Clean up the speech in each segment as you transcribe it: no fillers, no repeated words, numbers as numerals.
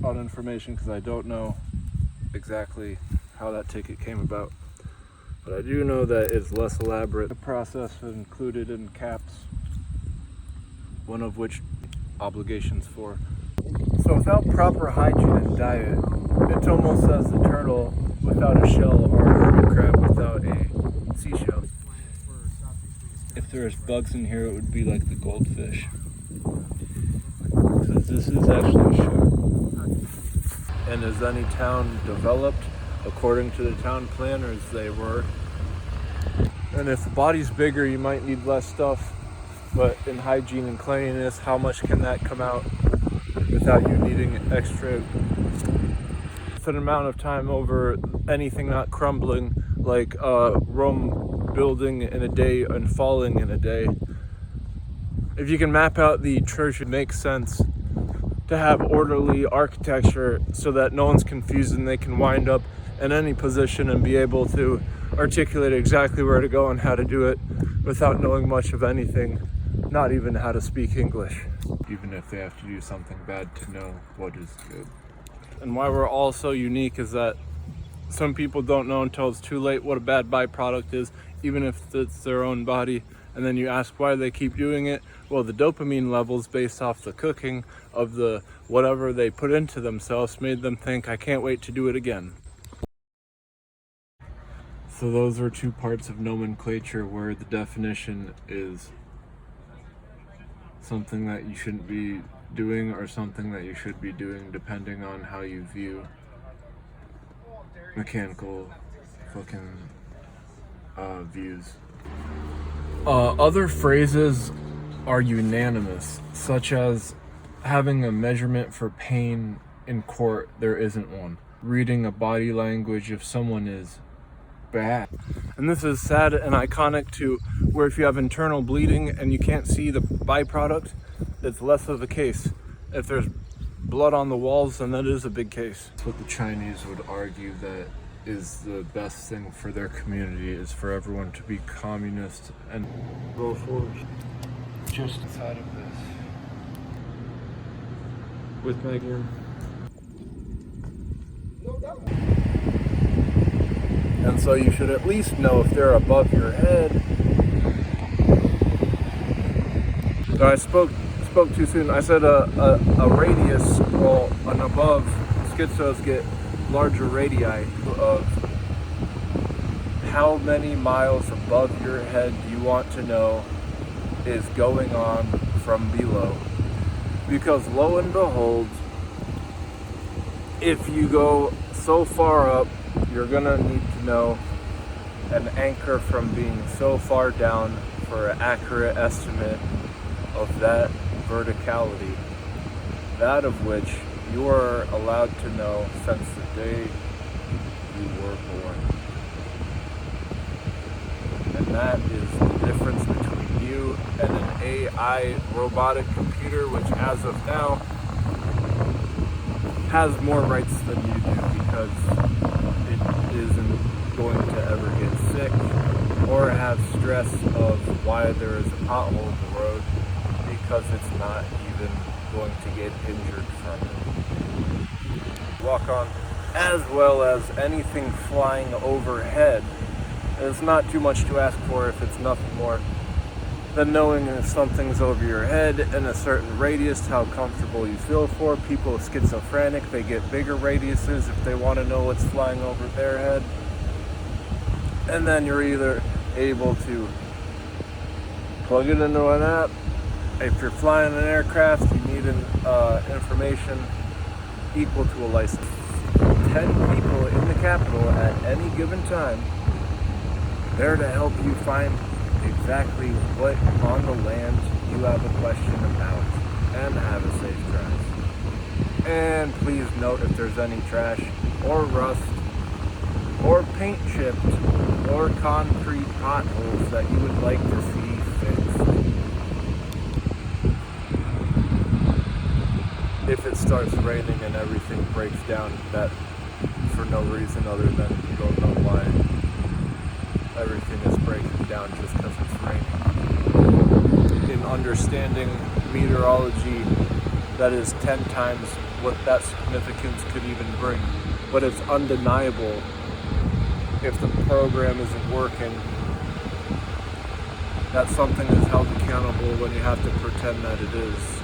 on information because I don't know exactly how that ticket came about. But I do know that it's less elaborate. The process included in caps, one of which obligations for. So without proper hygiene and diet, it's almost as the turtle without a shell or a hermit crab without a seashell. If there was bugs in here, it would be like the goldfish. Because this is actually a shark. And is any town developed according to the town planners? They were. And if the body's bigger, you might need less stuff. But in hygiene and cleanliness, how much can that come out without you needing extra an amount of time over anything not crumbling, like Rome building in a day and falling in a day? If you can map out the church, it makes sense to have orderly architecture so that no one's confused and they can wind up in any position and be able to articulate exactly where to go and how to do it without knowing much of anything, not even how to speak English. Even if they have to do something bad to know what is good. And why we're all so unique is that some people don't know until it's too late what a bad byproduct is, even if it's their own body. And then you ask why they keep doing it. Well, the dopamine levels based off the cooking of the whatever they put into themselves made them think, I can't wait to do it again. So those are two parts of nomenclature where the definition is something that you shouldn't be doing or something that you should be doing, depending on how you view mechanical fucking views. Other phrases are unanimous, such as having a measurement for pain in court. There isn't one. Reading a body language if someone is bad. And this is sad and iconic to where if you have internal bleeding and you can't see the byproduct, it's less of a case. If there's blood on the walls, then that is a big case. That's what the Chinese would argue that is the best thing for their community, is for everyone to be communist and go forward. Just inside of this. With Megan. And so you should at least know if they're above your head. So I spoke too soon. I said a radius, well, an above, schizos get larger radii of how many miles above your head do you want to know is going on from below. Because lo and behold, if you go so far up, you're gonna need to know an anchor from being so far down for an accurate estimate of that verticality, that of which you are allowed to know since the day you were born. And that is the difference between you and an AI robotic computer, which as of now has more rights than you do, because it isn't going to ever get sick or have stress of why there is a pothole in the road, because it's not even going to get injured from it. Walk on, as well as anything flying overhead. It's not too much to ask for if it's nothing more than knowing if something's over your head in a certain radius, how comfortable you feel for. People with schizophrenic, they get bigger radiuses if they want to know what's flying over their head. And then you're either able to plug it into an app. If you're flying an aircraft, you need information equal to a license. 10 people in the Capitol at any given time, there to help you find exactly what on the land you have a question about, and have a safe drive. And please note if there's any trash or rust or paint chipped or concrete potholes that you would like to see fixed. If it starts raining and everything breaks down, that for no reason other than you don't know why everything is breaking down just because it's raining. In understanding meteorology that is 10 times what that significance could even bring. But it's undeniable if the program isn't working, that something is held accountable when you have to pretend that it is.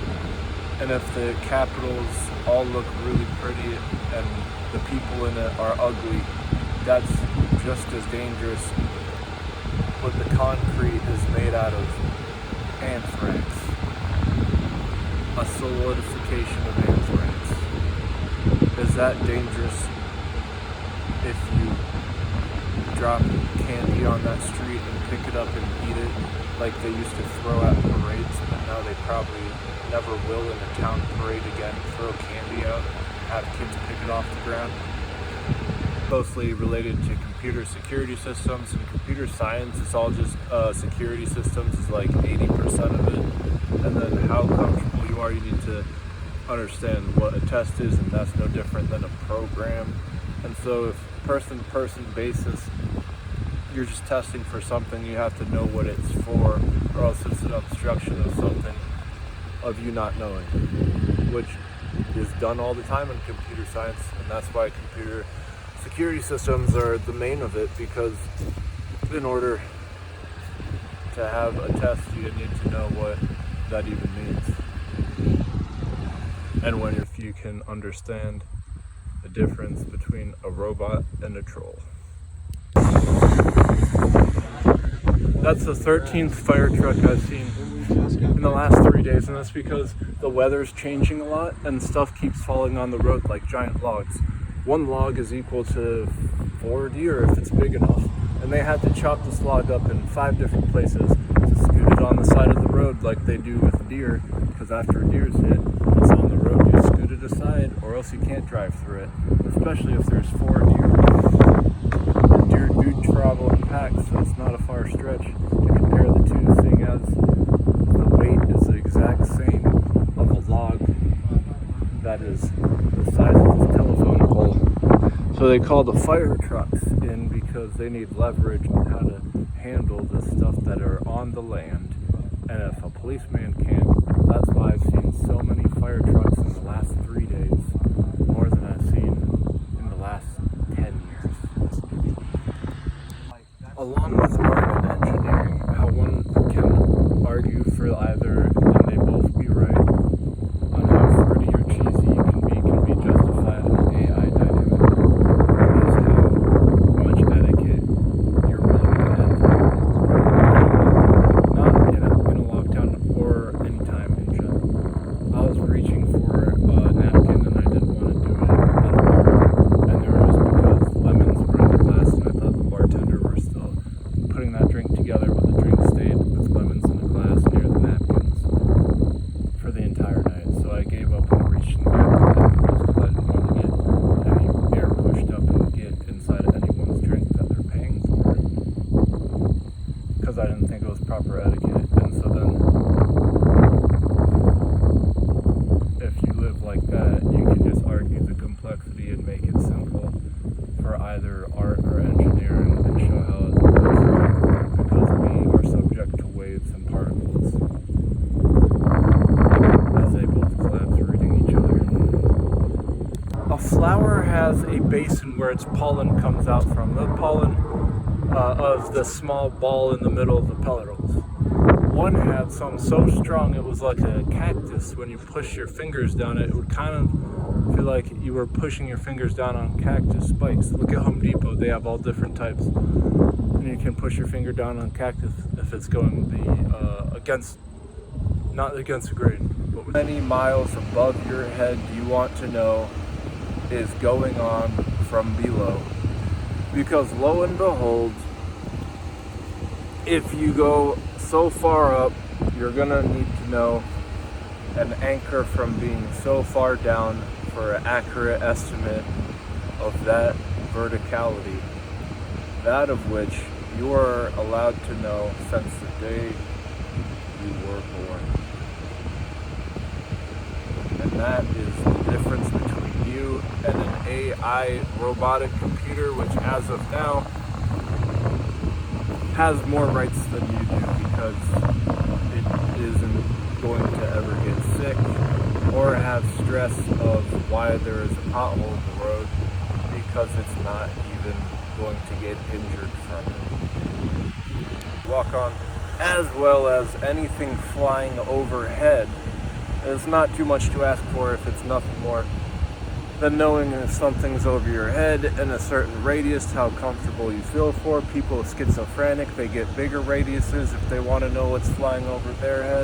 And if the capitals all look really pretty and the people in it are ugly, that's just as dangerous. But the concrete is made out of anthrax, a solidification of anthrax. Is that dangerous if you drop candy on that street and pick it up and eat it like they used to throw at parades, but now they probably never will in a town parade again, throw candy out, have kids pick it off the ground? Closely related to computer security systems, and computer science is all just security systems is like 80% of it. And then how comfortable you are, you need to understand what a test is, and that's no different than a program. And so if person-to-person basis, you're just testing for something, you have to know what it's for, or else it's an obstruction of something, of you not knowing, which is done all the time in computer science. And that's why computer security systems are the main of it, because in order to have a test, you need to know what that even means. And if you can understand the difference between a robot and a troll. That's the 13th fire truck I've seen in the last 3 days, and that's because the weather's changing a lot and stuff keeps falling on the road like giant logs. One log is equal to 4 deer if it's big enough, and they had to chop this log up in 5 different places to scoot it on the side of the road like they do with deer, because after a deer's hit, it's on the road, you scoot it aside, or else you can't drive through it, especially if there's 4 deer. Deer do travel in packs, so it's not a far stretch to compare the two, seeing as the weight is the exact same of a log that is the size of this telephone pole. So they call the fire trucks in because they need leverage on how to handle the stuff that are on the land. And if a policeman can't, that's why I've seen so many fire trucks in the last 3 days, more than I've seen in the last 10 years. Along with art and engineering, how one can argue for either, and they both be right, on how fruity or cheesy you can be justified in an AI dynamic, is how much etiquette you're willing to have. Not in a lockdown or any time in general. I was reaching for a napkin and I didn't want to do it at a bar, and there was because lemons were in the glass, and I thought the bartender were still putting that drink together, but the drink stayed with lemons in the glass near the napkins for the entire night. So I gave up and reached and grabbed the napkins because I didn't want to get any air pushed up and get inside of anyone's drink that they're paying for, because I didn't think it was proper etiquette. And so then, if you live like that, you can just argue the complexity and make it simple for either art or engineering and show how it's different, because we are subject to waves and particles as they both collapse, reading each other. A flower has a basin where its pollen comes out from. The pollen of the small ball in the middle of the petals. One had some so strong it was like a cactus. When you push your fingers down it, it would kind of feel like you were pushing your fingers down on cactus spikes. Look at Home Depot, they have all different types. And you can push your finger down on cactus if it's going not against the grain. But many miles above your head you want to know is going on from below. Because lo and behold, if you go so far up, you're gonna need to know an anchor from being so far down for an accurate estimate of that verticality, that of which you are allowed to know since the day you were born. And that is the difference between you and an AI robotic computer, which as of now has more rights than you do, because it isn't going to ever get sick or or have stress of why there is a pothole in the road because it's not even going to get injured from it. Walk on, as well as anything flying overhead. It's not too much to ask for if it's nothing more than knowing if something's over your head in a certain radius, how comfortable you feel for. People schizophrenic, they get bigger radiuses if they want to know what's flying over their head.